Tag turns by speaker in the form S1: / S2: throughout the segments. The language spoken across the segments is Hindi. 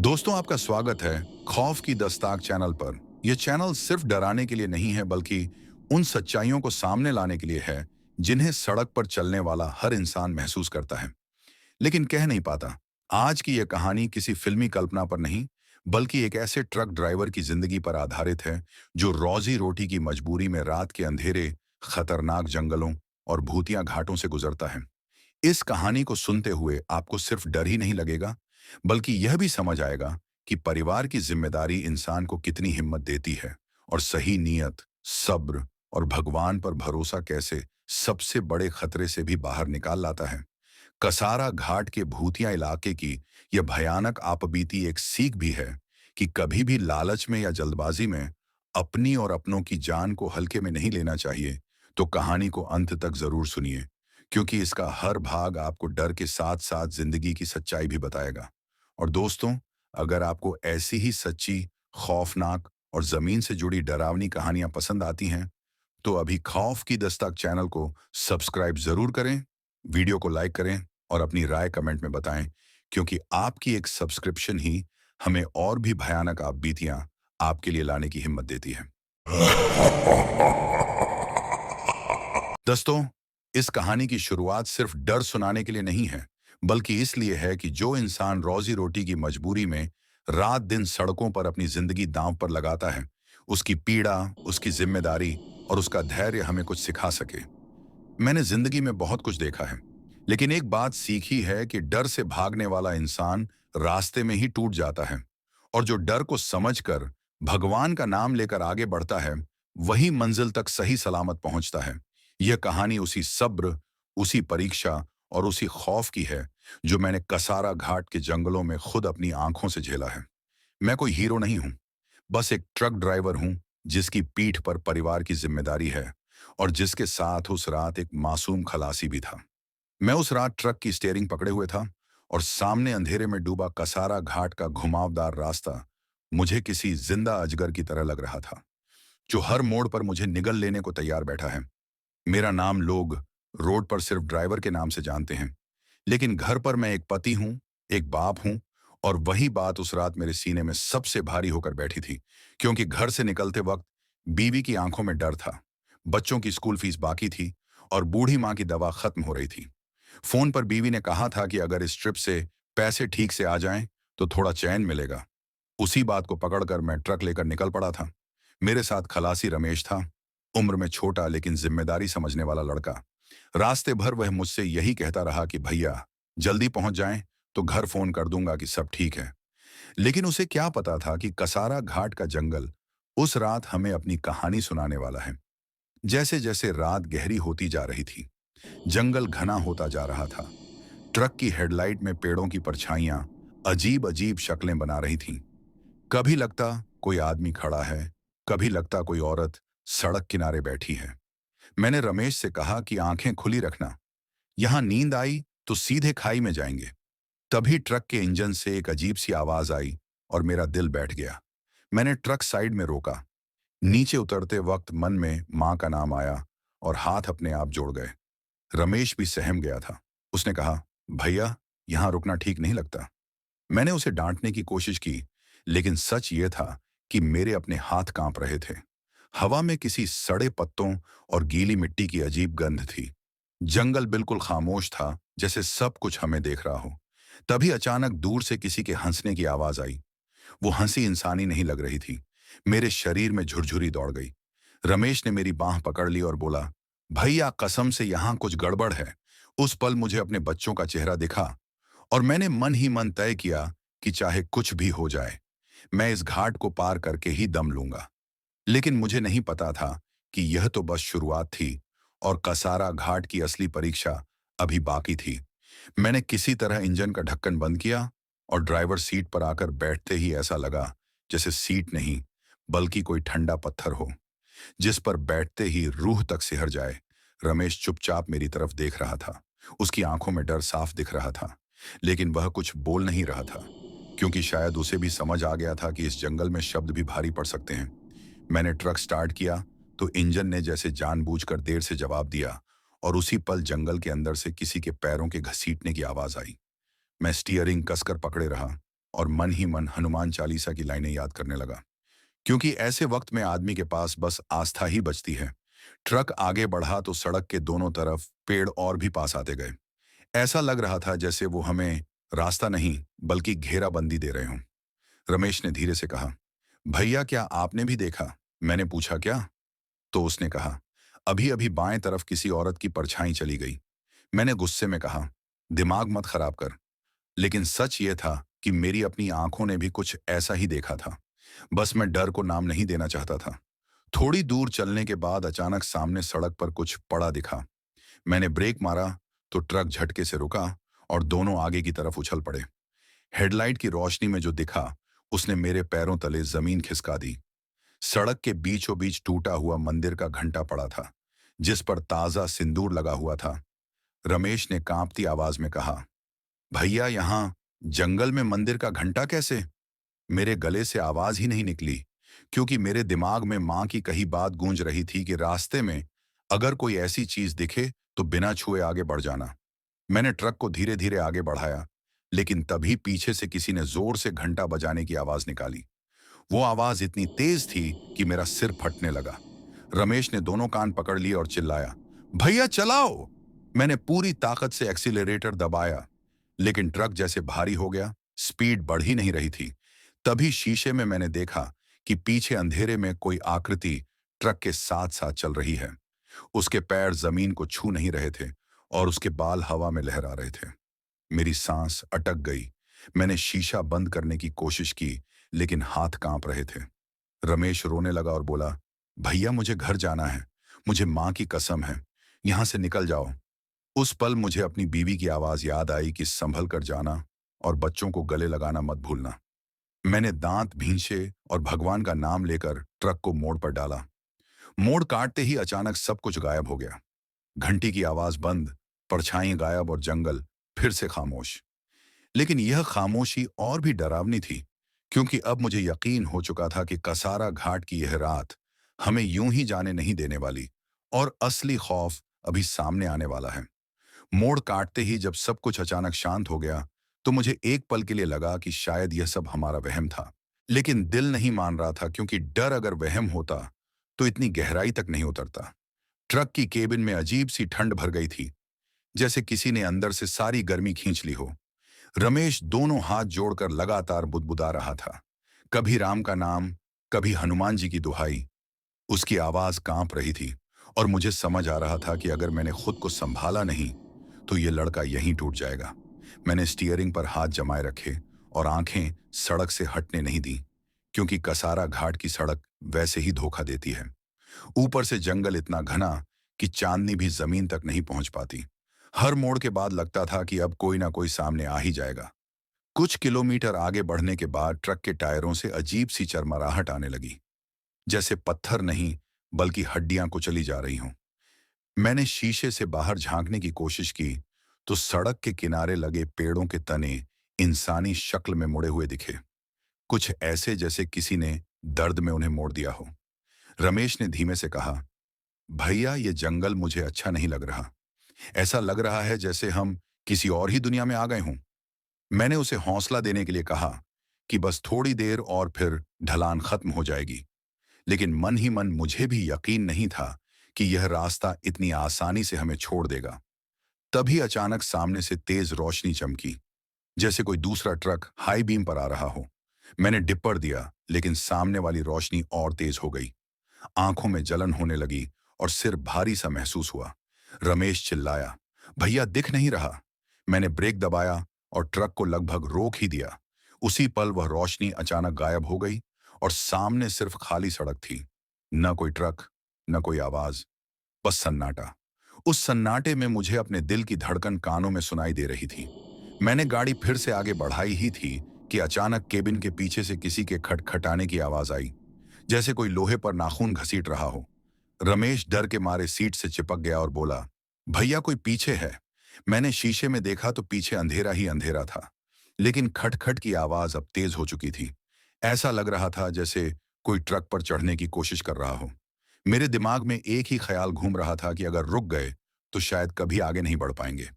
S1: दोस्तों, आपका स्वागत है खौफ की दस्ताक चैनल पर। यह चैनल सिर्फ डराने के लिए नहीं है, बल्कि उन सच्चाइयों को सामने लाने के लिए है जिन्हें सड़क पर चलने वाला हर इंसान महसूस करता है, लेकिन कह नहीं पाता। आज की यह कहानी किसी फिल्मी कल्पना पर नहीं, बल्कि एक ऐसे ट्रक ड्राइवर की जिंदगी पर आधारित है जो रोजी रोटी की मजबूरी में रात के अंधेरे, खतरनाक जंगलों और भूतिया घाटों से गुजरता है। इस कहानी को सुनते हुए आपको सिर्फ डर ही नहीं लगेगा, बल्कि यह भी समझ आएगा कि परिवार की जिम्मेदारी इंसान को कितनी हिम्मत देती है और सही नीयत, सब्र और भगवान पर भरोसा कैसे सबसे बड़े खतरे से भी बाहर निकाल लाता है। कसारा घाट के भूतिया इलाके की यह भयानक आपबीती एक सीख भी है कि कभी भी लालच में या जल्दबाजी में अपनी और अपनों की जान को हल्के में नहीं लेना चाहिए। तो कहानी को अंत तक जरूर सुनिए, क्योंकि इसका हर भाग आपको डर के साथ साथ जिंदगी की सच्चाई भी बताएगा। और दोस्तों, अगर आपको ऐसी ही सच्ची, खौफनाक और जमीन से जुड़ी डरावनी कहानियां पसंद आती हैं, तो अभी खौफ की दस्तक चैनल को सब्सक्राइब जरूर करें, वीडियो को लाइक करें और अपनी राय कमेंट में बताएं, क्योंकि आपकी एक सब्सक्रिप्शन ही हमें और भी भयानक आप बीतियां आपके लिए लाने की हिम्मत देती है। दोस्तों, इस कहानी की शुरुआत सिर्फ डर सुनाने के लिए नहीं है, बल्कि इसलिए है कि जो इंसान रोजी रोटी की मजबूरी में रात दिन सड़कों पर अपनी जिंदगी दांव पर लगाता है, उसकी पीड़ा, उसकी जिम्मेदारी और उसका धैर्य हमें कुछ सिखा सके। मैंने जिंदगी में बहुत कुछ देखा है, लेकिन एक बात सीखी है कि डर से भागने वाला इंसान रास्ते में ही टूट जाता है, और जो डर को समझकर भगवान का नाम लेकर आगे बढ़ता है, वही मंजिल तक सही सलामत पहुंचता है। यह कहानी उसी सब्र, उसी परीक्षा और उसी खौफ की है जो मैंने कसारा घाट के जंगलों में खुद अपनी आंखों से झेला है। मैं कोई हीरो नहीं हूं, बस एक ट्रक ड्राइवर हूं जिसकी पीठ पर परिवार की जिम्मेदारी है, और जिसके साथ उस रात एक मासूम खलासी भी था। मैं उस रात ट्रक की स्टीयरिंग पकड़े हुए था, और सामने अंधेरे में डूबा कसारा घाट का घुमावदार रास्ता मुझे किसी जिंदा अजगर की तरह लग रहा था, जो हर मोड़ पर मुझे निगल लेने को तैयार बैठा है। मेरा नाम लोग रोड पर सिर्फ ड्राइवर के नाम से जानते हैं, लेकिन घर पर मैं एक पति हूं, एक बाप हूं। और वही बात उस रात मेरे सीने में सबसे भारी होकर बैठी थी, क्योंकि घर से निकलते वक्त बीवी की आंखों में डर था, बच्चों की स्कूल फीस बाकी थी और बूढ़ी माँ की दवा खत्म हो रही थी। फोन पर बीवी ने कहा था कि अगर इस ट्रिप से पैसे ठीक से आ जाएं तो थोड़ा चैन मिलेगा। उसी बात को पकड़कर मैं ट्रक लेकर निकल पड़ा था। मेरे साथ खलासी रमेश था, उम्र में छोटा लेकिन जिम्मेदारी समझने वाला लड़का। रास्ते भर वह मुझसे यही कहता रहा कि भैया, जल्दी पहुंच जाएं तो घर फोन कर दूंगा कि सब ठीक है। लेकिन उसे क्या पता था कि कसारा घाट का जंगल उस रात हमें अपनी कहानी सुनाने वाला है। जैसे जैसे रात गहरी होती जा रही थी, जंगल घना होता जा रहा था। ट्रक की हेडलाइट में पेड़ों की परछाइयां अजीब अजीब शक्लें बना रही थीं। कभी लगता कोई आदमी खड़ा है, कभी लगता कोई औरत सड़क किनारे बैठी है। मैंने रमेश से कहा कि आंखें खुली रखना, यहां नींद आई तो सीधे खाई में जाएंगे। तभी ट्रक के इंजन से एक अजीब सी आवाज आई और मेरा दिल बैठ गया। मैंने ट्रक साइड में रोका। नीचे उतरते वक्त मन में मां का नाम आया और हाथ अपने आप जुड़ गए। रमेश भी सहम गया था। उसने कहा, भैया, यहां रुकना ठीक नहीं लगता। मैंने उसे डांटने की कोशिश की, लेकिन सच ये था कि मेरे अपने हाथ कांप रहे थे। हवा में किसी सड़े पत्तों और गीली मिट्टी की अजीब गंध थी। जंगल बिल्कुल खामोश था, जैसे सब कुछ हमें देख रहा हो। तभी अचानक दूर से किसी के हंसने की आवाज आई। वो हंसी इंसानी नहीं लग रही थी। मेरे शरीर में झुरझुरी दौड़ गई। रमेश ने मेरी बांह पकड़ ली और बोला, भैया, कसम से यहां कुछ गड़बड़ है। उस पल मुझे अपने बच्चों का चेहरा दिखा, और मैंने मन ही मन तय किया कि चाहे कुछ भी हो जाए, मैं इस घाट को पार करके ही दम लूंगा। लेकिन मुझे नहीं पता था कि यह तो बस शुरुआत थी, और कसारा घाट की असली परीक्षा अभी बाकी थी। मैंने किसी तरह इंजन का ढक्कन बंद किया, और ड्राइवर सीट पर आकर बैठते ही ऐसा लगा जैसे सीट नहीं, बल्कि कोई ठंडा पत्थर हो, जिस पर बैठते ही रूह तक सिहर जाए। रमेश चुपचाप मेरी तरफ देख रहा था। उसकी आंखों में डर साफ दिख रहा था, लेकिन वह कुछ बोल नहीं रहा था, क्योंकि शायद उसे भी समझ आ गया था कि इस जंगल में शब्द भी भारी पड़ सकते हैं। मैंने ट्रक स्टार्ट किया तो इंजन ने जैसे जानबूझकर देर से जवाब दिया, और उसी पल जंगल के अंदर से किसी के पैरों के घसीटने की आवाज आई। मैं स्टीयरिंग कसकर पकड़े रहा, और मन ही मन हनुमान चालीसा की लाइनें याद करने लगा, क्योंकि ऐसे वक्त में आदमी के पास बस आस्था ही बचती है। ट्रक आगे बढ़ा तो सड़क के दोनों तरफ पेड़ और भी पास आते गए। ऐसा लग रहा था जैसे वो हमें रास्ता नहीं बल्कि घेराबंदी दे रहे हों। रमेश ने धीरे से कहा, भैया क्या आपने भी देखा? मैंने पूछा, क्या? तो उसने कहा, अभी अभी बाएं तरफ किसी औरत की परछाई चली गई। मैंने गुस्से में कहा, दिमाग मत खराब कर। लेकिन सच ये था कि मेरी अपनी आंखों ने भी कुछ ऐसा ही देखा था। बस मैं डर को नाम नहीं देना चाहता था। थोड़ी दूर चलने के बाद अचानक सामने सड़क पर कुछ पड़ा दिखा। मैंने ब्रेक मारा तो ट्रक झटके से रुका और दोनों आगे की तरफ उछल पड़े। हेडलाइट की रोशनी में जो दिखा उसने मेरे पैरों तले जमीन खिसका दी। सड़क के बीचों बीच टूटा हुआ मंदिर का घंटा पड़ा था, जिस पर ताजा सिंदूर लगा हुआ था। रमेश ने कांपती आवाज में कहा, भैया यहाँ जंगल में मंदिर का घंटा कैसे? मेरे गले से आवाज ही नहीं निकली, क्योंकि मेरे दिमाग में मां की कही बात गूंज रही थी कि रास्ते में अगर कोई ऐसी चीज दिखे तो बिना छुए आगे बढ़ जाना। मैंने ट्रक को धीरे धीरे आगे बढ़ाया, लेकिन तभी पीछे से किसी ने जोर से घंटा बजाने की आवाज निकाली। वो आवाज इतनी तेज थी कि मेरा सिर फटने लगा। रमेश ने दोनों कान पकड़ लिए और चिल्लाया, भैया चलाओ! मैंने पूरी ताकत से एक्सीलरेटर दबाया, लेकिन ट्रक जैसे भारी हो गया, स्पीड बढ़ ही नहीं रही थी। तभी शीशे में मैंने देखा कि पीछे अंधेरे में कोई आकृति ट्रक के साथ साथ चल रही है। उसके पैर जमीन को छू नहीं रहे थे और उसके बाल हवा में लहरा रहे थे। मेरी सांस अटक गई। मैंने शीशा बंद करने की कोशिश की, लेकिन हाथ कांप रहे थे। रमेश रोने लगा और बोला, भैया मुझे घर जाना है, मुझे मां की कसम है, यहां से निकल जाओ। उस पल मुझे अपनी बीवी की आवाज याद आई कि संभल कर जाना और बच्चों को गले लगाना मत भूलना। मैंने दांत भींचे और भगवान का नाम लेकर ट्रक को मोड़ पर डाला। मोड़ काटते ही अचानक सब कुछ गायब हो गया। घंटी की आवाज बंद, परछाई गायब और जंगल फिर से खामोश। लेकिन यह खामोशी और भी डरावनी थी, क्योंकि अब मुझे यकीन हो चुका था कि कसारा घाट की यह रात हमें यूं ही जाने नहीं देने वाली और असली खौफ अभी सामने आने वाला है। मोड़ काटते ही जब सब कुछ अचानक शांत हो गया, तो मुझे एक पल के लिए लगा कि शायद यह सब हमारा वहम था। लेकिन दिल नहीं मान रहा था, क्योंकि डर अगर वहम होता तो इतनी गहराई तक नहीं उतरता। ट्रक की केबिन में अजीब सी ठंड भर गई थी, जैसे किसी ने अंदर से सारी गर्मी खींच ली हो। रमेश दोनों हाथ जोड़कर लगातार बुदबुदा रहा था, कभी राम का नाम, कभी हनुमान जी की दुहाई। उसकी आवाज कांप रही थी और मुझे समझ आ रहा था कि अगर मैंने खुद को संभाला नहीं तो ये लड़का यहीं टूट जाएगा। मैंने स्टीयरिंग पर हाथ जमाए रखे और आंखें सड़क से हटने नहीं दी, क्योंकि कसारा घाट की सड़क वैसे ही धोखा देती है। ऊपर से जंगल इतना घना कि चांदनी भी जमीन तक नहीं पहुंच पाती। हर मोड़ के बाद लगता था कि अब कोई ना कोई सामने आ ही जाएगा। कुछ किलोमीटर आगे बढ़ने के बाद ट्रक के टायरों से अजीब सी चरमराहट आने लगी, जैसे पत्थर नहीं बल्कि हड्डियां कुचली जा रही हों। मैंने शीशे से बाहर झांकने की कोशिश की तो सड़क के किनारे लगे पेड़ों के तने इंसानी शक्ल में मुड़े हुए दिखे, कुछ ऐसे जैसे किसी ने दर्द में उन्हें मोड़ दिया हो। रमेश ने धीमे से कहा, भैया ये जंगल मुझे अच्छा नहीं लग रहा। ऐसा लग रहा है जैसे हम किसी और ही दुनिया में आ गए हों। मैंने उसे हौसला देने के लिए कहा कि बस थोड़ी देर और फिर ढलान खत्म हो जाएगी। लेकिन मन ही मन मुझे भी यकीन नहीं था कि यह रास्ता इतनी आसानी से हमें छोड़ देगा। तभी अचानक सामने से तेज रोशनी चमकी, जैसे कोई दूसरा ट्रक हाई बीम पर आ रहा हो। मैंने डिपर दिया, लेकिन सामने वाली रोशनी और तेज हो गई। आंखों में जलन होने लगी और सिर भारी सा महसूस हुआ। रमेश चिल्लाया, भैया दिख नहीं रहा। मैंने ब्रेक दबाया और ट्रक को लगभग रोक ही दिया। उसी पल वह रोशनी अचानक गायब हो गई और सामने सिर्फ खाली सड़क थी। न कोई ट्रक, न कोई आवाज, बस सन्नाटा। उस सन्नाटे में मुझे अपने दिल की धड़कन कानों में सुनाई दे रही थी। मैंने गाड़ी फिर से आगे बढ़ाई ही थी कि अचानक केबिन के पीछे से किसी के खटखटाने की आवाज आई, जैसे कोई लोहे पर नाखून घसीट रहा हो। रमेश डर के मारे सीट से चिपक गया और बोला, भैया कोई पीछे है। मैंने शीशे में देखा तो पीछे अंधेरा ही अंधेरा था, लेकिन खटखट की आवाज अब तेज हो चुकी थी। ऐसा लग रहा था जैसे कोई ट्रक पर चढ़ने की कोशिश कर रहा हो। मेरे दिमाग में एक ही ख्याल घूम रहा था कि अगर रुक गए तो शायद कभी आगे नहीं बढ़ पाएंगे।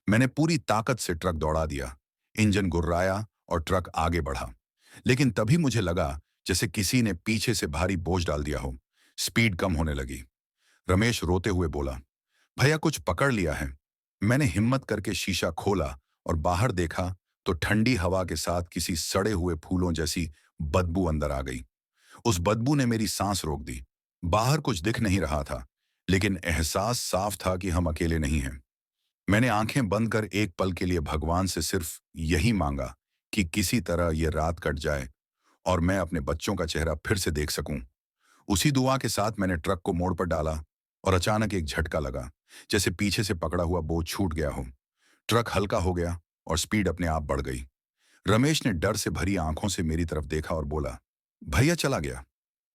S1: मैंने पूरी ताकत से ट्रक दौड़ा दिया। इंजन गुर्राया और ट्रक आगे बढ़ा। लेकिन तभी मुझे लगा जैसे किसी ने पीछे से भारी बोझ डाल दिया हो। स्पीड कम होने लगी। रमेश रोते हुए बोला, भैया कुछ पकड़ लिया है। मैंने हिम्मत करके शीशा खोला और बाहर देखा तो ठंडी हवा के साथ किसी सड़े हुए फूलों जैसी बदबू अंदर आ गई। उस बदबू ने मेरी सांस रोक दी। बाहर कुछ दिख नहीं रहा था, लेकिन एहसास साफ था कि हम अकेले नहीं हैं। मैंने आंखें बंद कर एक पल के लिए भगवान से सिर्फ यही मांगा कि किसी तरह यह रात कट जाए और मैं अपने बच्चों का चेहरा फिर से देख सकूं। उसी दुआ के साथ मैंने ट्रक को मोड़ पर डाला और अचानक एक झटका लगा, जैसे पीछे से पकड़ा हुआ बोझ छूट गया हो। ट्रक हल्का हो गया और स्पीड अपने आप बढ़ गई। रमेश ने डर से भरी आंखों से मेरी तरफ देखा और बोला, भैया चला गया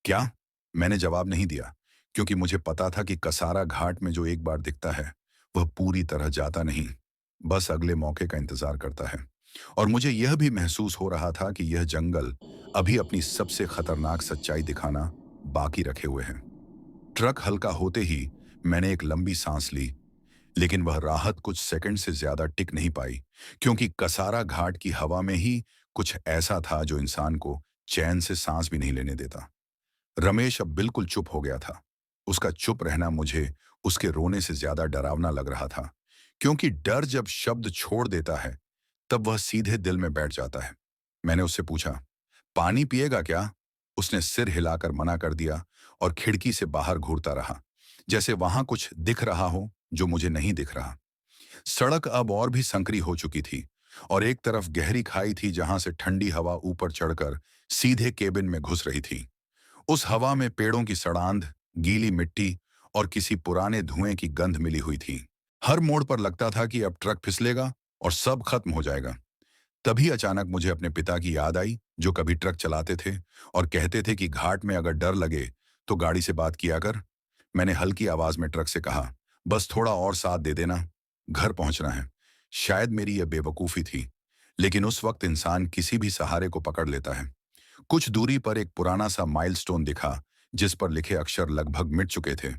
S1: क्या? मैंने जवाब नहीं दिया, क्योंकि मुझे पता था कि कसारा घाट में जो एक बार दिखता है वह पूरी तरह जाता नहीं, बस अगले मौके का इंतजार करता है। और मुझे यह भी महसूस हो रहा था कि यह जंगल अभी अपनी सबसे खतरनाक सच्चाई दिखाना बाकी रखे हुए है। ट्रक हल्का होते ही मैंने एक लंबी सांस ली, लेकिन वह राहत कुछ सेकंड से ज्यादा टिक नहीं पाई, क्योंकि कसारा घाट की हवा में ही कुछ ऐसा था जो इंसान को चैन से सांस भी नहीं लेने देता। रमेश अब बिल्कुल चुप हो गया था। उसका चुप रहना मुझे उसके रोने से ज्यादा डरावना लग रहा था, क्योंकि डर जब शब्द छोड़ देता है तब वह सीधे दिल में बैठ जाता है। मैंने उससे पूछा, पानी पिएगा क्या? उसने सिर हिलाकर मना कर दिया और खिड़की से बाहर घूरता रहा, जैसे वहां कुछ दिख रहा हो जो मुझे नहीं दिख रहा। सड़क अब और भी संकरी हो चुकी थी और एक तरफ गहरी खाई थी जहां से ठंडी हवा ऊपर चढ़कर सीधे केबिन में घुस रही थी। उस हवा में पेड़ों की सड़ांध, गीली मिट्टी और किसी पुराने धुएं की गंध मिली हुई थी। हर मोड़ पर लगता था कि अब ट्रक फिसलेगा और सब खत्म हो जाएगा। तभी अचानक मुझे अपने पिता की याद आई, जो कभी ट्रक चलाते थे और कहते थे कि घाट में अगर डर लगे तो गाड़ी से बात किया कर। मैंने हल्की आवाज में ट्रक से कहा, बस थोड़ा और साथ दे देना, घर पहुंचना है। शायद मेरी यह बेवकूफी थी, लेकिन उस वक्त इंसान किसी भी सहारे को पकड़ लेता है। कुछ दूरी पर एक पुराना सा माइलस्टोन दिखा, जिस पर लिखे अक्षर लगभग मिट चुके थे।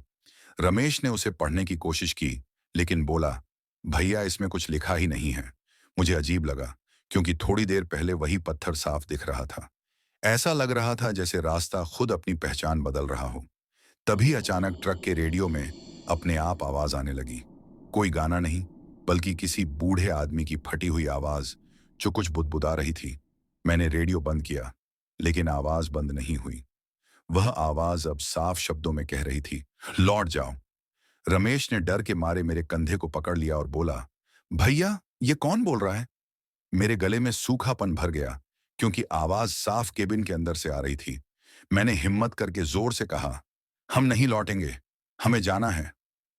S1: रमेश ने उसे पढ़ने की कोशिश की, लेकिन बोला, भैया इसमें कुछ लिखा ही नहीं है। मुझे अजीब लगा, क्योंकि थोड़ी देर पहले वही पत्थर साफ दिख रहा था। ऐसा लग रहा था जैसे रास्ता खुद अपनी पहचान बदल रहा हो। तभी अचानक ट्रक के रेडियो में अपने आप आवाज आने लगी। कोई गाना नहीं, बल्कि किसी बूढ़े आदमी की फटी हुई आवाज जो कुछ बुदबुदा रही थी। मैंने रेडियो बंद किया, लेकिन आवाज बंद नहीं हुई। वह आवाज अब साफ शब्दों में कह रही थी, लौट जाओ। रमेश ने डर के मारे मेरे कंधे को पकड़ लिया और बोला, भैया ये कौन बोल रहा है? मेरे गले में सूखापन भर गया, क्योंकि आवाज साफ केबिन के अंदर से आ रही थी। मैंने हिम्मत करके जोर से कहा, हम नहीं लौटेंगे, हमें जाना है।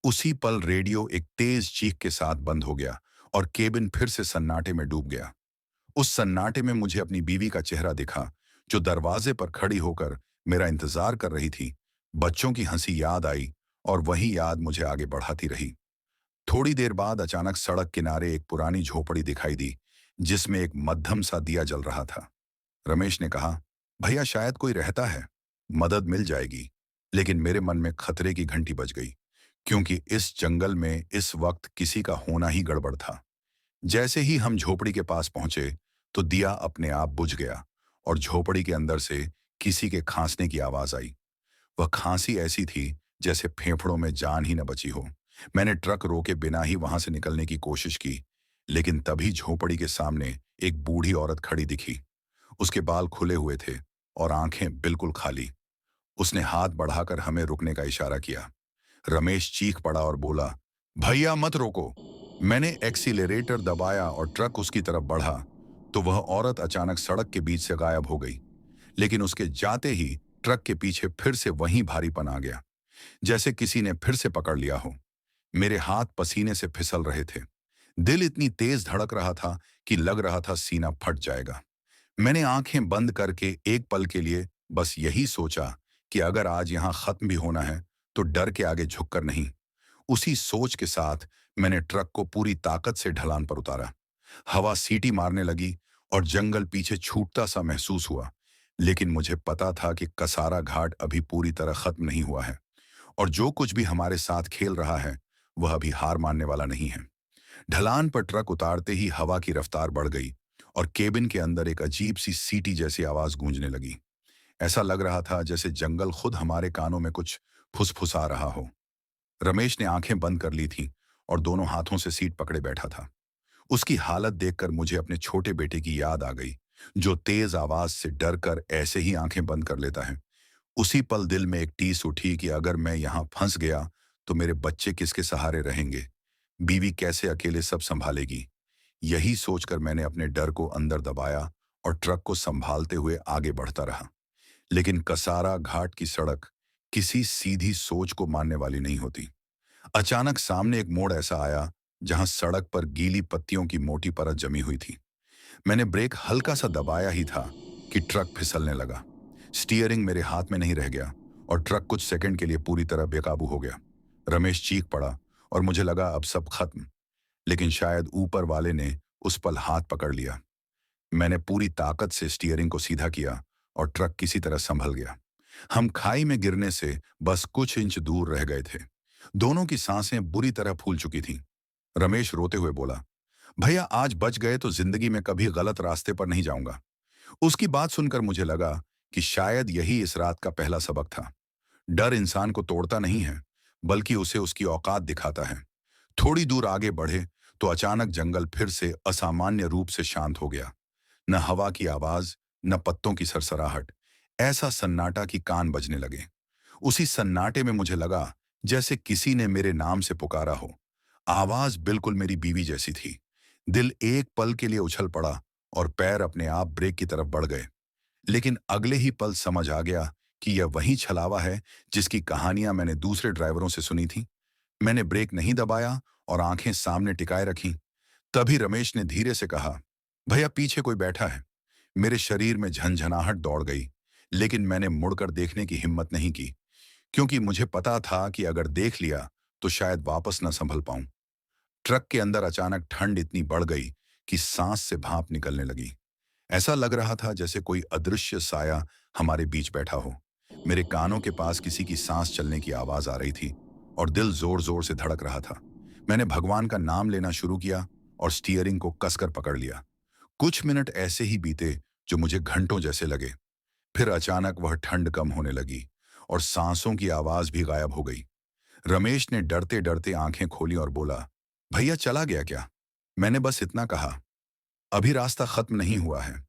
S1: उसी पल रेडियो एक तेज चीख के साथ बंद हो गया और केबिन फिर से सन्नाटे में डूब गया। उस सन्नाटे में मुझे अपनी बीवी का चेहरा दिखा, जो दरवाजे पर खड़ी होकर मेरा इंतजार कर रही थी। बच्चों की हंसी याद आई और वही याद मुझे आगे बढ़ाती रही। थोड़ी देर बाद अचानक सड़क किनारे एक पुरानी झोपड़ी दिखाई दी, जिसमें एक मध्यम सा दिया जल रहा था। रमेश ने कहा, भैया शायद कोई रहता है, मदद मिल जाएगी। लेकिन मेरे मन में खतरे की घंटी बज गई, क्योंकि इस जंगल में इस वक्त किसी का होना ही गड़बड़ था। जैसे ही हम झोपड़ी के पास पहुंचे तो दिया अपने आप बुझ गया और झोपड़ी के अंदर से किसी के खांसने की आवाज आई। वह खांसी ऐसी थी जैसे फेफड़ों में जान ही न बची हो। मैंने ट्रक रोके बिना ही वहां से निकलने की कोशिश की, लेकिन तभी झोपड़ी के सामने एक बूढ़ी औरत खड़ी दिखी। उसके बाल खुले हुए थे और आंखें बिल्कुल खाली। उसने हाथ बढ़ाकर हमें रुकने का इशारा किया। रमेश चीख पड़ा और बोला, भैया मत रोको। मैंने एक्सीलरेटर दबाया और ट्रक उसकी तरफ बढ़ा तो वह औरत अचानक सड़क के बीच से गायब हो गई। लेकिन उसके जाते ही ट्रक के पीछे फिर से वही भारीपन आ गया, जैसे किसी ने फिर से पकड़ लिया हो। मेरे हाथ पसीने से फिसल रहे थे। दिल इतनी तेज धड़क रहा था कि लग रहा था सीना फट जाएगा। मैंने आंखें बंद करके एक पल के लिए बस यही सोचा कि अगर आज यहां खत्म भी होना है तो डर के आगे झुककर नहीं। उसी सोच के साथ मैंने ट्रक को पूरी ताकत से ढलान पर उतारा। हवा सीटी मारने लगी और जंगल पीछे छूटता सा महसूस हुआ, लेकिन मुझे पता था कि कसारा घाट अभी पूरी तरह खत्म नहीं हुआ है और जो कुछ भी हमारे साथ खेल रहा है वह अभी हार मानने वाला नहीं है। ढलान पर ट्रक उतारते ही हवा की रफ्तार बढ़ गई और केबिन के अंदर एक अजीब सी सीटी जैसी आवाज गूंजने लगी। ऐसा लग रहा था जैसे जंगल खुद हमारे कानों में कुछ फुसफुसा रहा हो। रमेश ने आंखें बंद कर ली थीं और दोनों हाथों से सीट पकड़े बैठा था। उसकी हालत देखकर मुझे अपने छोटे बेटे की याद आ गई, जो तेज आवाज से डर कर ऐसे ही आंखें बंद कर लेता है। उसी पल दिल में एक टीस उठी कि अगर मैं यहाँ फंस गया तो मेरे बच्चे किसके सहारे रहेंगे, बीवी कैसे अकेले सब संभालेगी। यही सोचकर मैंने अपने डर को अंदर दबाया और ट्रक को संभालते हुए आगे बढ़ता रहा। लेकिन कसारा घाट की सड़क किसी सीधी सोच को मानने वाली नहीं होती। अचानक सामने एक मोड़ ऐसा आया जहां सड़क पर गीली पत्तियों की मोटी परत जमी हुई थी। मैंने ब्रेक हल्का सा दबाया ही था कि ट्रक फिसलने लगा। स्टीयरिंग मेरे हाथ में नहीं रह गया और ट्रक कुछ सेकंड के लिए पूरी तरह बेकाबू हो गया। रमेश चीख पड़ा और मुझे लगा अब सब खत्म। लेकिन शायद ऊपर वाले ने उस पल हाथ पकड़ लिया। मैंने पूरी ताकत से स्टीयरिंग को सीधा किया और ट्रक किसी तरह संभल गया। हम खाई में गिरने से बस कुछ इंच दूर रह गए थे। दोनों की सांसें बुरी तरह फूल चुकी थीं। रमेश रोते हुए बोला, भैया आज बच गए तो जिंदगी में कभी गलत रास्ते पर नहीं जाऊंगा। उसकी बात सुनकर मुझे लगा कि शायद यही इस रात का पहला सबक था। डर इंसान को तोड़ता नहीं है, बल्कि उसे उसकी औकात दिखाता है। थोड़ी दूर आगे बढ़े तो अचानक जंगल फिर से असामान्य रूप से शांत हो गया। न हवा की आवाज, न पत्तों की सरसराहट। ऐसा सन्नाटा कि कान बजने लगे। उसी सन्नाटे में मुझे लगा जैसे किसी ने मेरे नाम से पुकारा हो। आवाज बिल्कुल मेरी बीवी जैसी थी। दिल एक पल के लिए उछल पड़ा और पैर अपने आप ब्रेक की तरफ बढ़ गए। लेकिन अगले ही पल समझ आ गया कि यह वही छलावा है जिसकी कहानियां मैंने दूसरे ड्राइवरों से सुनी थी। मैंने ब्रेक नहीं दबाया और आंखें सामने टिकाए रखीं। तभी रमेश ने धीरे से कहा, भैया पीछे कोई बैठा है। मेरे शरीर में झंझनाहट दौड़ गई, लेकिन मैंने मुड़कर देखने की हिम्मत नहीं की, क्योंकि मुझे पता था कि अगर देख लिया तो शायद वापस न संभल पाऊं। ट्रक के अंदर अचानक ठंड इतनी बढ़ गई कि सांस से भाप निकलने लगी। ऐसा लग रहा था जैसे कोई अदृश्य साया हमारे बीच बैठा हो। मेरे कानों के पास किसी की सांस चलने की आवाज आ रही थी और दिल जोर जोर से धड़क रहा था। मैंने भगवान का नाम लेना शुरू किया और स्टीयरिंग को कसकर पकड़ लिया। कुछ मिनट ऐसे ही बीते जो मुझे घंटों जैसे लगे। फिर अचानक वह ठंड कम होने लगी और सांसों की आवाज भी गायब हो गई। रमेश ने डरते डरते आंखें खोली और बोला, भैया चला गया क्या? मैंने बस इतना कहा, अभी रास्ता खत्म नहीं हुआ है।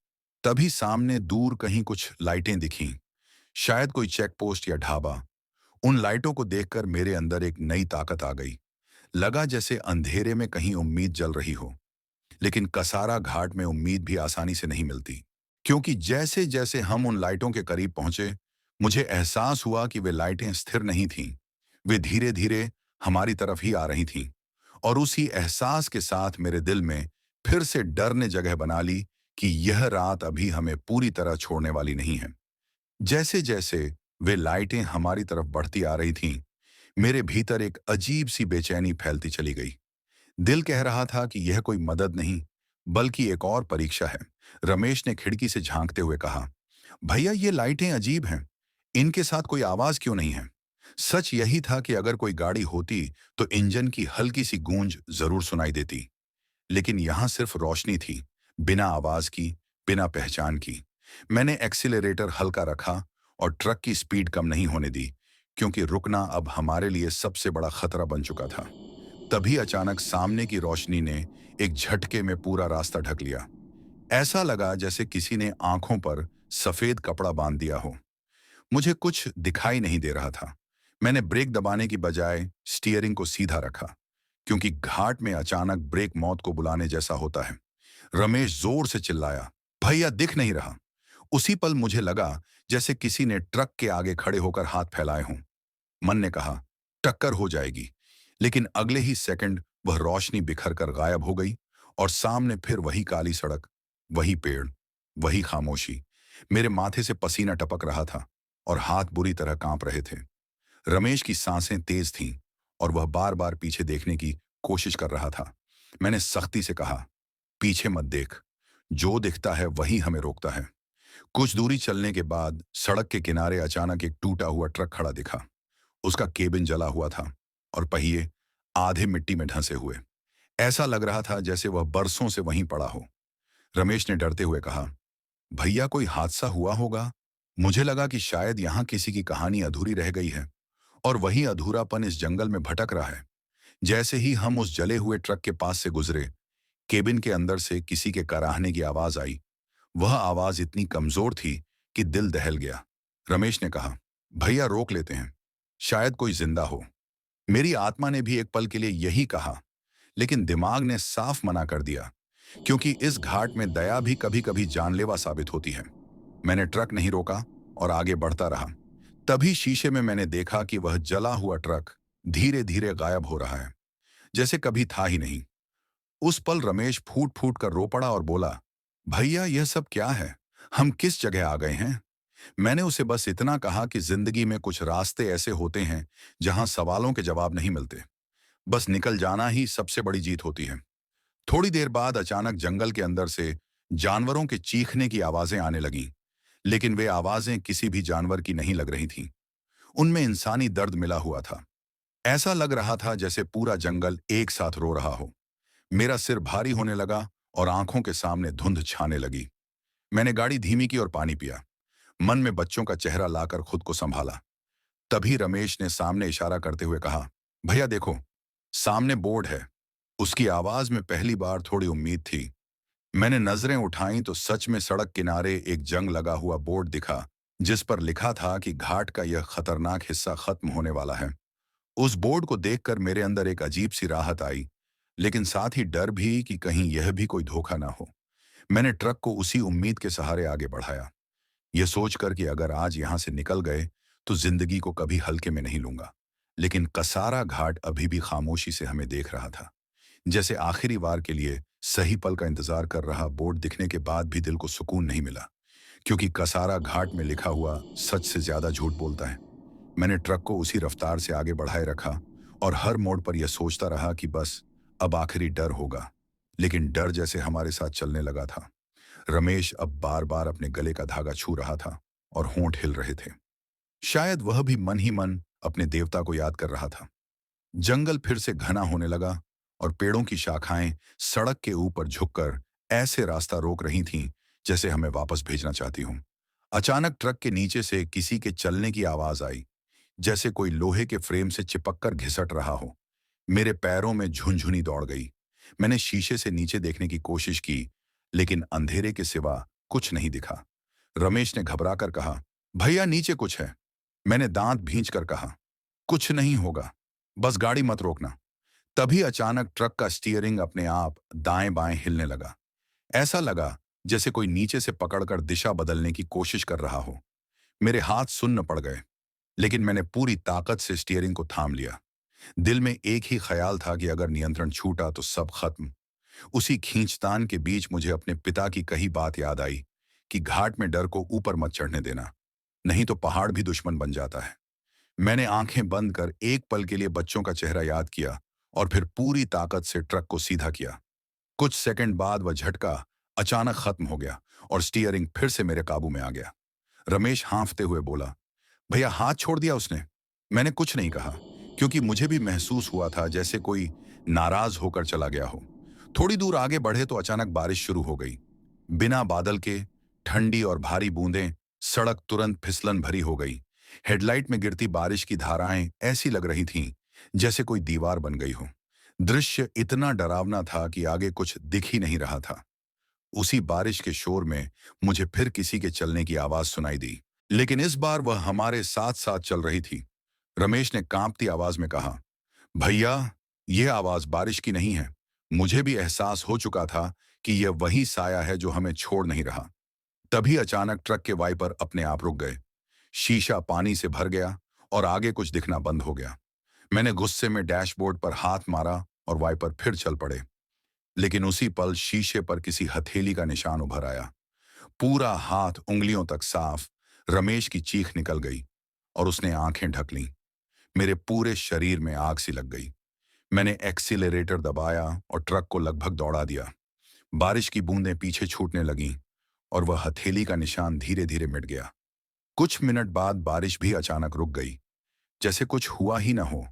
S1: तभी सामने दूर कहीं कुछ लाइटें दिखीं, शायद कोई चेक पोस्ट या ढाबा। उन लाइटों को देखकर मेरे अंदर एक नई ताकत आ गई। लगा जैसे अंधेरे में कहीं उम्मीद जल रही हो। लेकिन कसारा घाट में उम्मीद भी आसानी से नहीं मिलती, क्योंकि जैसे जैसे हम उन लाइटों के करीब पहुंचे, मुझे एहसास हुआ कि वे लाइटें स्थिर नहीं थीं। वे धीरे धीरे हमारी तरफ ही आ रही थीं। और उसी एहसास के साथ मेरे दिल में फिर से डर ने जगह बना ली कि यह रात अभी हमें पूरी तरह छोड़ने वाली नहीं है। जैसे जैसे वे लाइटें हमारी तरफ बढ़ती आ रही थीं, मेरे भीतर एक अजीब सी बेचैनी फैलती चली गई। दिल कह रहा था कि यह कोई मदद नहीं, बल्कि एक और परीक्षा है। रमेश ने खिड़की से झांकते हुए कहा, भैया ये लाइटें अजीब हैं। इनके साथ कोई आवाज क्यों नहीं है? सच यही था कि अगर कोई गाड़ी होती तो इंजन की हल्की सी गूंज जरूर सुनाई देती। लेकिन यहां सिर्फ रोशनी थी, बिना आवाज की, बिना पहचान की। मैंने एक्सीलरेटर हल्का रखा और ट्रक की स्पीड कम नहीं होने दी, क्योंकि रुकना अब हमारे लिए सबसे बड़ा खतरा बन चुका था। तभी अचानक सामने की रोशनी ने एक झटके में पूरा रास्ता ढक लिया। ऐसा लगा जैसे किसी ने आंखों पर सफेद कपड़ा बांध दिया हो। मुझे कुछ दिखाई नहीं दे रहा था। मैंने ब्रेक दबाने की बजाय स्टीयरिंग को सीधा रखा, क्योंकि घाट में अचानक ब्रेक मौत को बुलाने जैसा होता है। रमेश जोर से चिल्लाया, भैया दिख नहीं रहा। उसी पल मुझे लगा जैसे किसी ने ट्रक के आगे खड़े होकर हाथ फैलाए हों। मन ने कहा, टक्कर हो जाएगी। लेकिन अगले ही सेकंड वह रोशनी बिखर कर गायब हो गई और सामने फिर वही काली सड़क, वही पेड़, वही खामोशी। मेरे माथे से पसीना टपक रहा था और हाथ बुरी तरह कांप रहे थे। रमेश की सांसें तेज थीं और वह बार बार पीछे देखने की कोशिश कर रहा था। मैंने सख्ती से कहा, पीछे मत देख, जो दिखता है वही हमें रोकता है। कुछ दूरी चलने के बाद सड़क के किनारे अचानक एक टूटा हुआ ट्रक खड़ा दिखा। उसका केबिन जला हुआ था और पहिए आधे मिट्टी में ढंसे हुए। ऐसा लग रहा था जैसे वह बरसों से वहीं पड़ा हो। रमेश ने डरते हुए कहा, भैया कोई हादसा हुआ होगा। मुझे लगा कि शायद यहाँ किसी की कहानी अधूरी रह गई है और वही अधूरापन इस जंगल में भटक रहा है। जैसे ही हम उस जले हुए ट्रक के पास से गुजरे, केबिन के अंदर से किसी के कराहने की आवाज आई। वह आवाज इतनी कमजोर थी कि दिल दहल गया। रमेश ने कहा, भैया रोक लेते हैं, शायद कोई जिंदा हो। मेरी आत्मा ने भी एक पल के लिए यही कहा, लेकिन दिमाग ने साफ मना कर दिया, क्योंकि इस घाट में दया भी कभी कभी जानलेवा साबित होती है। मैंने ट्रक नहीं रोका और आगे बढ़ता रहा। तभी शीशे में मैंने देखा कि वह जला हुआ ट्रक धीरे धीरे गायब हो रहा है, जैसे कभी था ही नहीं। उस पल रमेश फूट फूट कर रो पड़ा और बोला, भैया यह सब क्या है? हम किस जगह आ गए हैं? मैंने उसे बस इतना कहा कि जिंदगी में कुछ रास्ते ऐसे होते हैं जहां सवालों के जवाब नहीं मिलते। बस निकल जाना ही सबसे बड़ी जीत होती है। थोड़ी देर बाद अचानक जंगल के अंदर से जानवरों के चीखने की आवाजें आने लगीं, लेकिन वे आवाजें किसी भी जानवर की नहीं लग रही थीं। उनमें इंसानी दर्द मिला हुआ था। ऐसा लग रहा था जैसे पूरा जंगल एक साथ रो रहा हो। मेरा सिर भारी होने लगा और आंखों के सामने धुंध छाने लगी। मैंने गाड़ी धीमी की और पानी पिया। मन में बच्चों का चेहरा लाकर खुद को संभाला। तभी रमेश ने सामने इशारा करते हुए कहा, भैया देखो, सामने बोर्ड है। उसकी आवाज में पहली बार थोड़ी उम्मीद थी। मैंने नजरें उठाई तो सच में सड़क किनारे एक जंग लगा हुआ बोर्ड दिखा, जिस पर लिखा था कि घाट का यह खतरनाक हिस्सा खत्म होने वाला है। उस बोर्ड को देखकर मेरे अंदर एक अजीब सी राहत आई, लेकिन साथ ही डर भी कि कहीं यह भी कोई धोखा ना हो। मैंने ट्रक को उसी उम्मीद के सहारे आगे बढ़ाया, यह सोचकर कि अगर आज यहां से निकल गए तो जिंदगी को कभी हल्के में नहीं लूंगा। लेकिन कसारा घाट अभी भी खामोशी से हमें देख रहा था, जैसे आखिरी बार के लिए सही पल का इंतजार कर रहा। बोर्ड दिखने के बाद भी दिल को सुकून नहीं मिला, क्योंकि कसारा घाट में लिखा हुआ सच से ज्यादा झूठ बोलता है। मैंने ट्रक को उसी रफ्तार से आगे बढ़ाए रखा और हर मोड़ पर यह सोचता रहा कि बस अब आखिरी डर होगा। लेकिन डर जैसे हमारे साथ चलने लगा था। रमेश अब बार बार अपने गले का धागा छू रहा था और होंठ हिल रहे थे। शायद वह भी मन ही मन अपने देवता को याद कर रहा था। जंगल फिर से घना होने लगा और पेड़ों की शाखाएं सड़क के ऊपर झुककर ऐसे रास्ता रोक रही थीं जैसे हमें वापस भेजना चाहती हूं। अचानक ट्रक के नीचे से किसी के चलने की आवाज आई, जैसे कोई लोहे के फ्रेम से चिपककर घिसट रहा हो। मेरे पैरों में झुनझुनी दौड़ गई। मैंने शीशे से नीचे देखने की कोशिश की, लेकिन अंधेरे के सिवा कुछ नहीं दिखा। रमेश ने घबराकर कहा, भैया नीचे कुछ है। मैंने दांत भींचकर कहा, कुछ नहीं होगा, बस गाड़ी मत रोकना। तभी अचानक ट्रक का स्टीयरिंग अपने आप दाएं बाएं हिलने लगा। ऐसा लगा जैसे कोई नीचे से पकड़कर दिशा बदलने की कोशिश कर रहा हो। मेरे हाथ सुन्न पड़ गए, लेकिन मैंने पूरी ताकत से स्टीयरिंग को थाम लिया। दिल में एक ही ख्याल था कि अगर नियंत्रण छूटा तो सब खत्म। उसी खींचतान के बीच मुझे अपने पिता की कही बात याद आई कि घाट में डर को ऊपर मत चढ़ने देना, नहीं तो पहाड़ भी दुश्मन बन जाता है। मैंने आंखें बंद कर एक पल के लिए बच्चों का चेहरा याद किया और फिर पूरी ताकत से ट्रक को सीधा किया। कुछ सेकंड बाद वह झटका अचानक खत्म हो गया और स्टीयरिंग फिर से मेरे काबू में आ गया। रमेश हांफते हुए बोला, भैया हाथ छोड़ दिया उसने? मैंने कुछ नहीं कहा, क्योंकि मुझे भी महसूस हुआ था जैसे कोई नाराज होकर चला गया हो। थोड़ी दूर आगे बढ़े तो अचानक बारिश शुरू हो गई। बिना बादल के ठंडी और भारी बूंदें, सड़क तुरंत फिसलन भरी हो गई। हेडलाइट में गिरती बारिश की धाराएं ऐसी लग रही थीं जैसे कोई दीवार बन गई हो। दृश्य इतना डरावना था कि आगे कुछ दिख ही नहीं रहा था। उसी बारिश के शोर में मुझे फिर किसी के चलने की आवाज सुनाई दी, लेकिन इस बार वह हमारे साथ साथ चल रही थी। रमेश ने कांपती आवाज में कहा, भैया यह आवाज बारिश की नहीं है। मुझे भी एहसास हो चुका था कि यह वही साया है जो हमें छोड़ नहीं रहा। तभी अचानक ट्रक के वाइपर अपने आप रुक गए। शीशा पानी से भर गया और आगे कुछ दिखना बंद हो गया। मैंने गुस्से में डैशबोर्ड पर हाथ मारा और वाइपर फिर चल पड़े। लेकिन उसी पल शीशे पर किसी हथेली का निशान उभर आया, पूरा हाथ उंगलियों तक साफ। रमेश की चीख निकल गई और उसने आंखें ढक लीं। मेरे पूरे शरीर में आग सी लग गई। मैंने एक्सीलरेटर दबाया और ट्रक को लगभग दौड़ा दिया। बारिश की बूंदें पीछे छूटने लगीं और वह हथेली का निशान धीरे धीरे मिट गया। कुछ मिनट बाद बारिश भी अचानक रुक गई, जैसे कुछ हुआ ही न हो।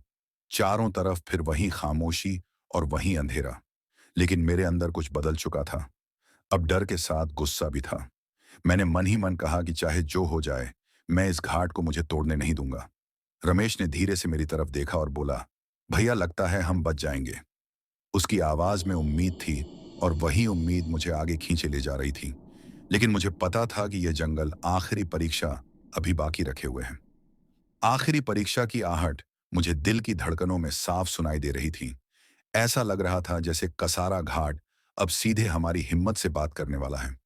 S1: चारों तरफ फिर वही खामोशी और वही अंधेरा। लेकिन मेरे अंदर कुछ बदल चुका था। अब डर के साथ गुस्सा भी था। मैंने मन ही मन कहा कि चाहे जो हो जाए, मैं इस घाट को मुझे तोड़ने नहीं दूंगा। रमेश ने धीरे से मेरी तरफ देखा और बोला, भैया लगता है हम बच जाएंगे। उसकी आवाज में उम्मीद थी और वही उम्मीद मुझे आगे खींचे ले जा रही थी। लेकिन मुझे पता था कि यह जंगल आखिरी परीक्षा अभी बाकी रखे हुए है। आखिरी परीक्षा की आहट मुझे दिल की धड़कनों में साफ सुनाई दे रही थी। ऐसा लग रहा था जैसे कसारा घाट अब सीधे हमारी हिम्मत से बात करने वाला है।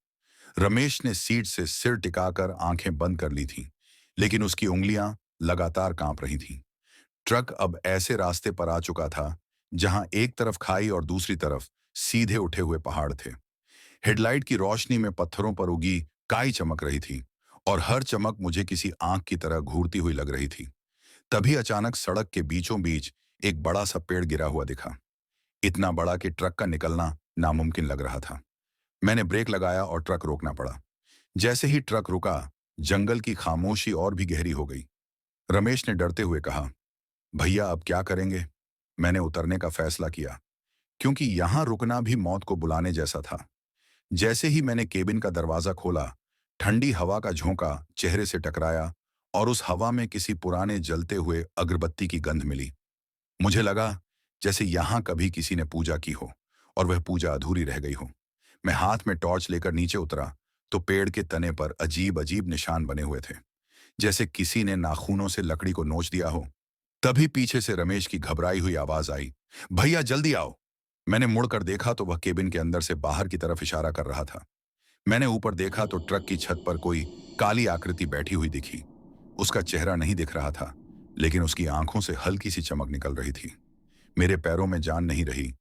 S1: रमेश ने सीट से सिर टिकाकर आंखें बंद कर ली थीं, लेकिन उसकी उंगलियां लगातार कांप रही थीं। ट्रक अब ऐसे रास्ते पर आ चुका था जहां एक तरफ खाई और दूसरी तरफ सीधे उठे हुए पहाड़ थे। हेडलाइट की रोशनी में पत्थरों पर उगी काई चमक रही थी और हर चमक मुझे किसी आंख की तरह घूरती हुई लग रही थी। तभी अचानक सड़क के बीचों बीच एक बड़ा सा पेड़ गिरा हुआ दिखा। इतना बड़ा कि ट्रक का निकलना नामुमकिन लग रहा था। मैंने ब्रेक लगाया और ट्रक रोकना पड़ा। जैसे ही ट्रक रुका, जंगल की खामोशी और भी गहरी हो गई। रमेश ने डरते हुए कहा, भैया अब क्या करेंगे? मैंने उतरने का फैसला किया, क्योंकि यहां रुकना भी मौत को बुलाने जैसा था। जैसे ही मैंने केबिन का दरवाजा खोला, ठंडी हवा का झोंका चेहरे से टकराया और उस हवा में किसी पुराने जलते हुए अगरबत्ती की गंध मिली। मुझे लगा जैसे यहां कभी किसी ने पूजा की हो और वह पूजा अधूरी रह गई हो। मैं हाथ में टॉर्च लेकर नीचे उतरा तो पेड़ के तने पर अजीब अजीब निशान बने हुए थे, जैसे किसी ने नाखूनों से लकड़ी को नोच दिया हो। तभी पीछे से रमेश की घबराई हुई आवाज आई, भैया जल्दी आओ। मैंने मुड़कर देखा तो वह केबिन के अंदर से बाहर की तरफ इशारा कर रहा था। मैंने ऊपर देखा तो ट्रक की छत पर कोई काली आकृति बैठी हुई दिखी। उसका चेहरा नहीं दिख रहा था, लेकिन उसकी आंखों से हल्की सी चमक निकल रही थी। मेरे पैरों में जान नहीं रही,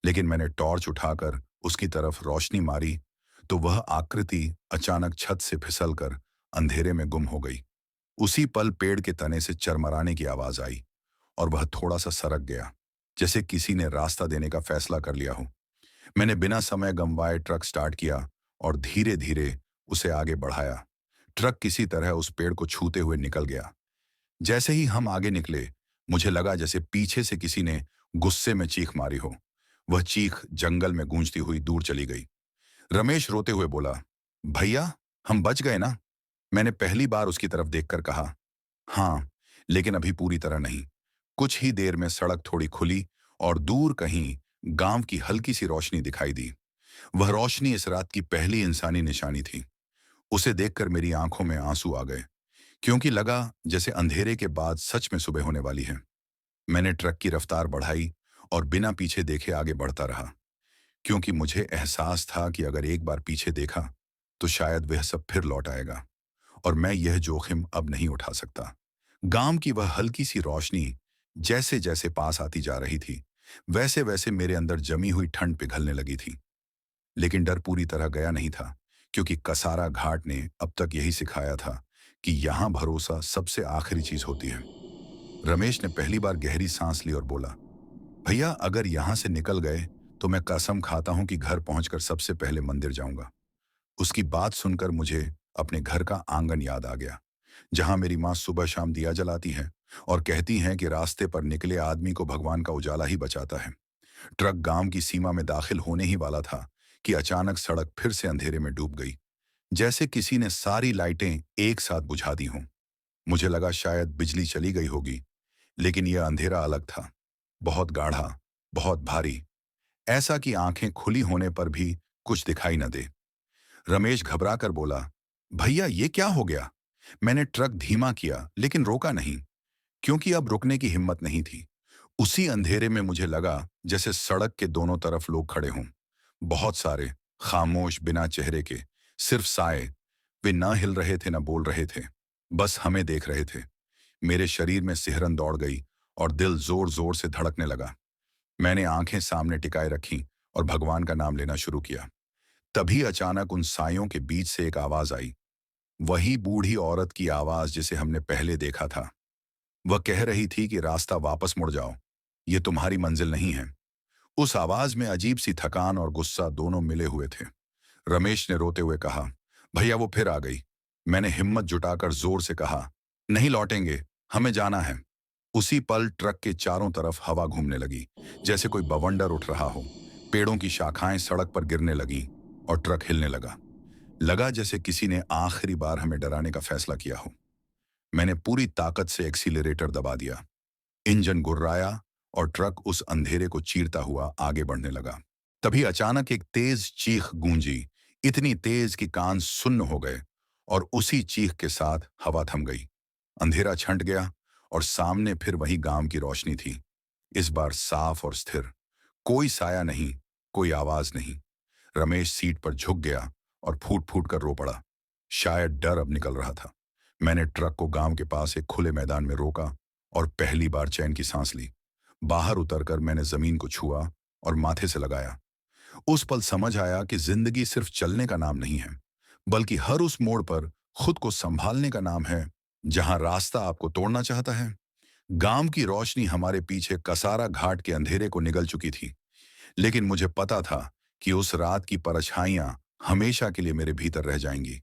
S1: लेकिन मैंने टॉर्च उठाकर उसकी तरफ रोशनी मारी तो वह आकृति अचानक छत से फिसलकर अंधेरे में गुम हो गई। उसी पल पेड़ के तने से चरमराने की आवाज आई और वह थोड़ा सा सरक गया, जैसे किसी ने रास्ता देने का फैसला कर लिया हो। मैंने बिना समय गंवाए ट्रक स्टार्ट किया और धीरे धीरे उसे आगे बढ़ाया। ट्रक किसी तरह उस पेड़ को छूते हुए निकल गया। जैसे ही हम आगे निकले, मुझे लगा जैसे पीछे से किसी ने गुस्से में चीख मारी हो। वह चीख जंगल में गूंजती हुई दूर चली गई। रमेश रोते हुए बोला, भैया हम बच गए ना? मैंने पहली बार उसकी तरफ देखकर कहा, हाँ, लेकिन अभी पूरी तरह नहीं। कुछ ही देर में सड़क थोड़ी खुली और दूर कहीं गांव की हल्की सी रोशनी दिखाई दी। वह रोशनी इस रात की पहली इंसानी निशानी थी। उसे देखकर मेरी आंखों में आंसू आ गए, क्योंकि लगा जैसे अंधेरे के बाद सच में सुबह होने वाली है। मैंने ट्रक की रफ्तार बढ़ाई और बिना पीछे देखे आगे बढ़ता रहा, क्योंकि मुझे एहसास था कि अगर एक बार पीछे देखा तो शायद वह सब फिर लौट आएगा और मैं यह जोखिम अब नहीं उठा सकता। गांव की वह हल्की सी रोशनी जैसे जैसे पास आती जा रही थी, वैसे वैसे मेरे अंदर जमी हुई ठंड पिघलने लगी थी। लेकिन डर पूरी तरह गया नहीं था, क्योंकि कसारा घाट ने अब तक यही सिखाया था कि यहां भरोसा सबसे आखिरी चीज होती है। रमेश ने पहली बार गहरी सांस ली और बोला, भैया अगर यहां से निकल गए तो मैं कसम खाता हूं कि घर पहुंचकर सबसे पहले मंदिर जाऊंगा। उसकी बात सुनकर मुझे अपने घर का आंगन याद आ गया, जहां मेरी माँ सुबह शाम दिया जलाती हैं और कहती हैं कि रास्ते पर निकले आदमी को भगवान का उजाला ही बचाता है। ट्रक गांव की सीमा में दाखिल होने ही वाला था कि अचानक सड़क फिर से अंधेरे में डूब गई, जैसे किसी ने सारी लाइटें एक साथ बुझा दी हों। मुझे लगा शायद बिजली चली गई होगी, लेकिन यह अंधेरा अलग था, बहुत गाढ़ा, बहुत भारी, ऐसा कि आंखें खुली होने पर भी कुछ दिखाई न दे। रमेश घबरा कर बोला, भैया ये क्या हो गया? मैंने ट्रक धीमा किया लेकिन रोका नहीं, क्योंकि अब रुकने की हिम्मत नहीं थी। उसी अंधेरे में मुझे लगा जैसे सड़क के दोनों तरफ लोग खड़े हों, बहुत सारे, खामोश, बिना चेहरे के, सिर्फ साए। वे न हिल रहे थे न बोल रहे थे, बस हमें देख रहे थे। मेरे शरीर में सिहरन दौड़ गई और दिल जोर जोर से धड़कने लगा। मैंने आंखें सामने टिकाए रखी और भगवान का नाम लेना शुरू किया। तभी अचानक उन सायों के बीच से एक आवाज आई, वही बूढ़ी औरत की आवाज जिसे हमने पहले देखा था। वह कह रही थी कि रास्ता वापस मुड़ जाओ, ये तुम्हारी मंजिल नहीं है। उस आवाज में अजीब सी थकान और गुस्सा दोनों मिले हुए थे। रमेश ने रोते हुए कहा, भैया वो फिर आ गई। मैंने हिम्मत जुटाकर जोर से कहा, नहीं लौटेंगे, हमें जाना है। उसी पल ट्रक के चारों तरफ हवा घूमने लगी, जैसे कोई बवंडर उठ रहा हो। पेड़ों की शाखाएं सड़क पर गिरने लगीं। और ट्रक हिलने लगा। लगा जैसे किसी ने आखिरी बार हमें डराने का फैसला किया हो। मैंने पूरी ताकत से एक्सीलरेटर दबा दिया। इंजन गुर्राया और ट्रक उस अंधेरे को चीरता हुआ आगे बढ़ने लगा। तभी अचानक एक तेज चीख गूंजी, इतनी तेज कि कान सुन्न हो गए, और उसी चीख के साथ हवा थम गई। अंधेरा छंट गया और सामने फिर वही गांव की रोशनी थी, इस बार साफ और स्थिर। कोई साया नहीं, कोई आवाज नहीं। रमेश सीट पर झुक गया और फूट फूट कर रो पड़ा। शायद डर अब निकल रहा था। मैंने ट्रक को गांव के पास एक खुले मैदान में रोका और पहली बार चैन की सांस ली। बाहर उतरकर मैंने जमीन को छुआ और माथे से लगाया। उस पल समझ आया कि जिंदगी सिर्फ चलने का नाम नहीं है, बल्कि हर उस मोड़ पर खुद को संभालने का नाम है जहां रास्ता आपको तोड़ना चाहता है। गांव की रोशनी हमारे पीछे कसारा घाट के अंधेरे को निगल चुकी थी, लेकिन मुझे पता था कि उस रात की परछाइयां हमेशा के लिए मेरे भीतर रह जाएंगी,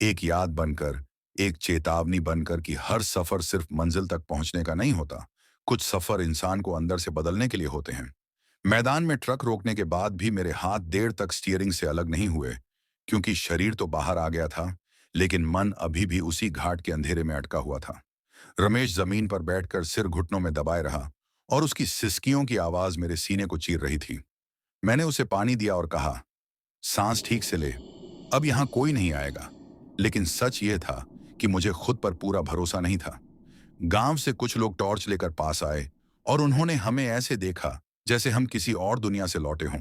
S1: एक याद बनकर, एक चेतावनी बनकर कि हर सफर सिर्फ मंजिल तक पहुंचने का नहीं होता। कुछ सफर इंसान को अंदर से बदलने के लिए होते हैं। मैदान में ट्रक रोकने के बाद भी मेरे हाथ देर तक स्टीयरिंग से अलग नहीं हुए, क्योंकि शरीर तो बाहर आ गया था, लेकिन मन अभी भी उसी घाट के अंधेरे में अटका हुआ था। रमेश जमीन पर बैठकर सिर घुटनों में दबाए रहा और उसकी सिसकियों की आवाज मेरे सीने को चीर रही थी। मैंने उसे पानी दिया और कहा, सांस ठीक से ले, अब यहां कोई नहीं आएगा। लेकिन सच यह था कि मुझे खुद पर पूरा भरोसा नहीं था। गांव से कुछ लोग टॉर्च लेकर पास आए और उन्होंने हमें ऐसे देखा जैसे हम किसी और दुनिया से लौटे हों।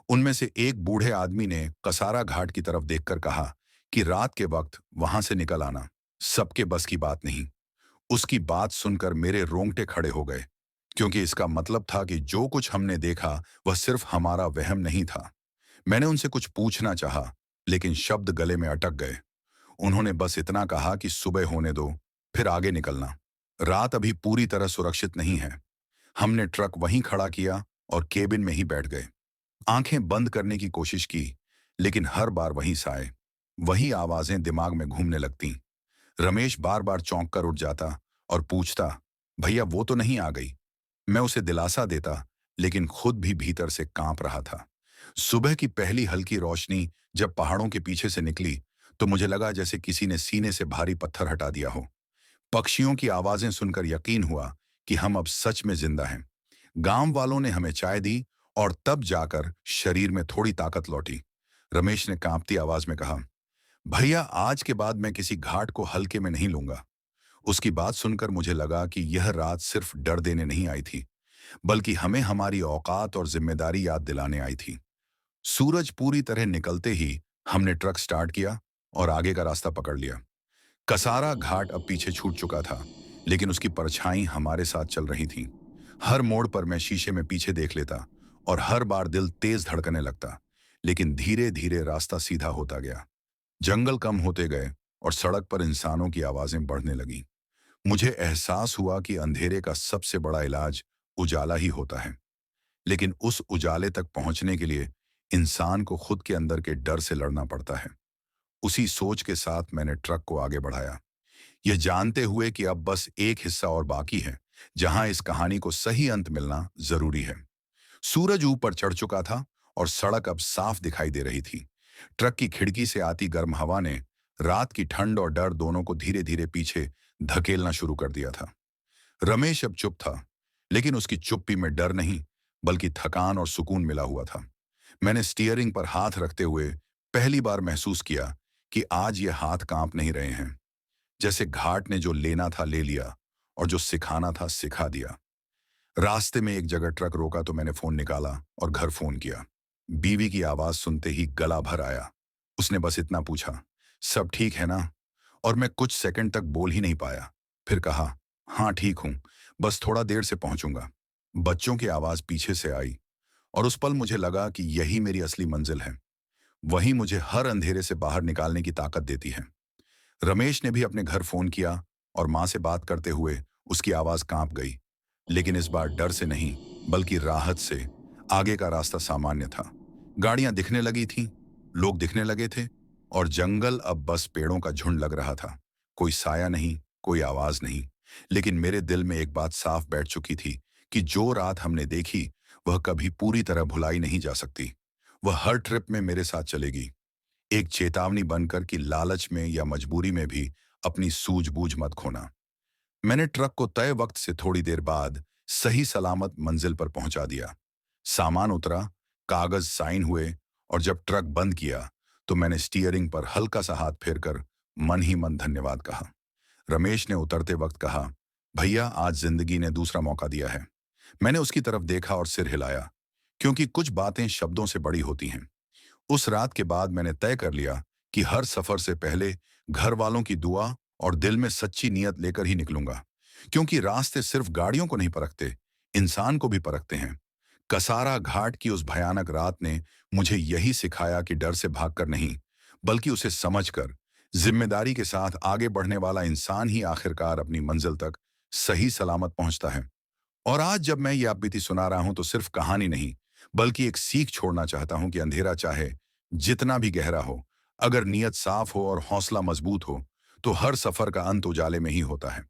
S1: उनमें से एक बूढ़े आदमी ने कसारा घाट की तरफ देखकर कहा कि रात के वक्त वहां से निकल आना सबके बस की बात नहीं। उसकी बात सुनकर मेरे रोंगटे खड़े हो गए, क्योंकि इसका मतलब था कि जो कुछ हमने देखा वह सिर्फ हमारा वहम नहीं था। मैंने उनसे कुछ पूछना चाहा, लेकिन शब्द गले में अटक गए। उन्होंने बस इतना कहा कि सुबह होने दो, फिर आगे निकलना। रात अभी पूरी तरह सुरक्षित नहीं है। हमने ट्रक वहीं खड़ा किया और केबिन में ही बैठ गए। आंखें बंद करने की कोशिश की, लेकिन हर बार वही साए, वही आवाजें दिमाग में घूमने लगती। रमेश बार बार चौंक कर उठ जाता और पूछता, भैया वो तो नहीं आ गई? मैं उसे दिलासा देता, लेकिन खुद भी भीतर से कांप रहा था। सुबह की पहली हल्की रोशनी जब पहाड़ों के पीछे से निकली, तो मुझे लगा जैसे किसी ने सीने से भारी पत्थर हटा दिया हो। पक्षियों की आवाजें सुनकर यकीन हुआ कि हम अब सच में जिंदा हैं। गांव वालों ने हमें चाय दी और तब जाकर शरीर में थोड़ी ताकत लौटी। रमेश ने कांपती आवाज में कहा, भैया आज के बाद मैं किसी घाट को हल्के में नहीं लूंगा। उसकी बात सुनकर मुझे लगा कि यह रात सिर्फ डर देने नहीं आई थी, बल्कि हमें हमारी औकात और जिम्मेदारी याद दिलाने आई थी। सूरज पूरी तरह निकलते ही हमने ट्रक स्टार्ट किया और आगे का रास्ता पकड़ लिया। कसारा घाट अब पीछे छूट चुका था, लेकिन उसकी परछाई हमारे साथ चल रही थी। हर मोड़ पर मैं शीशे में पीछे देख लेता और हर बार दिल तेज धड़कने लगता, लेकिन धीरे धीरे रास्ता सीधा होता गया। जंगल कम होते गए और सड़क पर इंसानों की आवाजें बढ़ने लगीं। मुझे एहसास हुआ कि अंधेरे का सबसे बड़ा इलाज उजाला ही होता है, लेकिन उस उजाले तक पहुंचने के लिए इंसान को खुद के अंदर के डर से लड़ना पड़ता है। उसी सोच के साथ मैंने ट्रक को आगे बढ़ाया, यह जानते हुए कि अब बस एक हिस्सा और बाकी है, जहां इस कहानी को सही अंत मिलना जरूरी है। सूरज ऊपर चढ़ चुका था और सड़क अब साफ दिखाई दे रही थी। ट्रक की खिड़की से आती गर्म हवा ने रात की ठंड और डर दोनों को धीरे धीरे पीछे धकेलना शुरू कर दिया था। रमेश अब चुप था, लेकिन उसकी चुप्पी में डर नहीं, बल्कि थकान और सुकून मिला हुआ था। मैंने स्टीयरिंग पर हाथ रखते हुए पहली बार महसूस किया कि आज ये हाथ कांप नहीं रहे हैं, जैसे घाट ने जो लेना था ले लिया और जो सिखाना था सिखा दिया। रास्ते में एक जगह ट्रक रोका तो मैंने फोन निकाला और घर फोन किया। बीवी की आवाज सुनते ही गला भर आया। उसने बस इतना पूछा, सब ठीक है ना? और मैं कुछ सेकंड तक बोल ही नहीं पाया। फिर कहा, हाँ ठीक हूं, बस थोड़ा देर से पहुंचूंगा। बच्चों की आवाज पीछे से आई और उस पल मुझे लगा कि यही मेरी असली मंजिल है। वही मुझे हर अंधेरे से बाहर निकालने की ताकत देती है। रमेश ने भी अपने घर फोन किया और मां से बात करते हुए उसकी आवाज कांप गई, लेकिन इस बार डर से नहीं, बल्कि राहत से। आगे का रास्ता सामान्य था। गाड़ियां दिखने लगी थीं, लोग दिखने लगे थे, और जंगल अब बस पेड़ों का झुंड लग रहा था। कोई साया नहीं, कोई आवाज नहीं, लेकिन मेरे दिल में एक बात साफ बैठ चुकी थी कि जो रात हमने देखी वह कभी पूरी तरह भुलाई नहीं जा सकती। वह हर ट्रिप में मेरे साथ चलेगी, एक चेतावनी बनकर कि लालच में या मजबूरी में भी अपनी सूझबूझ मत खोना। मैंने ट्रक को तय वक्त से थोड़ी देर बाद सही सलामत मंजिल पर पहुंचा दिया। सामान उतरा, कागज साइन हुए और जब ट्रक बंद किया तो मैंने स्टीयरिंग पर हल्का सा हाथ फेरकर मन ही मन धन्यवाद कहा। रमेश ने उतरते वक्त कहा, भैया आज जिंदगी ने दूसरा मौका दिया है। मैंने उसकी तरफ देखा और सिर हिलाया, क्योंकि कुछ बातें शब्दों से बड़ी होती हैं। उस रात के बाद मैंने तय कर लिया कि हर सफर से पहले घर वालों की दुआ और दिल में सच्ची नीयत लेकर ही निकलूंगा, क्योंकि रास्ते सिर्फ गाड़ियों को नहीं परखते, इंसान को भी परखते हैं। कसारा घाट की उस भयानक रात ने मुझे यही सिखाया कि डर से भागकर नहीं, बल्कि उसे समझकर जिम्मेदारी के साथ आगे बढ़ने वाला इंसान ही आखिरकार अपनी मंजिल तक सही सलामत पहुंचता है। और आज जब मैं ये आपबीती सुना रहा हूं तो सिर्फ कहानी नहीं, बल्कि एक सीख छोड़ना चाहता हूं कि अंधेरा चाहे जितना भी गहरा हो, अगर नीयत साफ हो और हौसला मजबूत हो, तो हर सफर का अंत उजाले में ही होता है।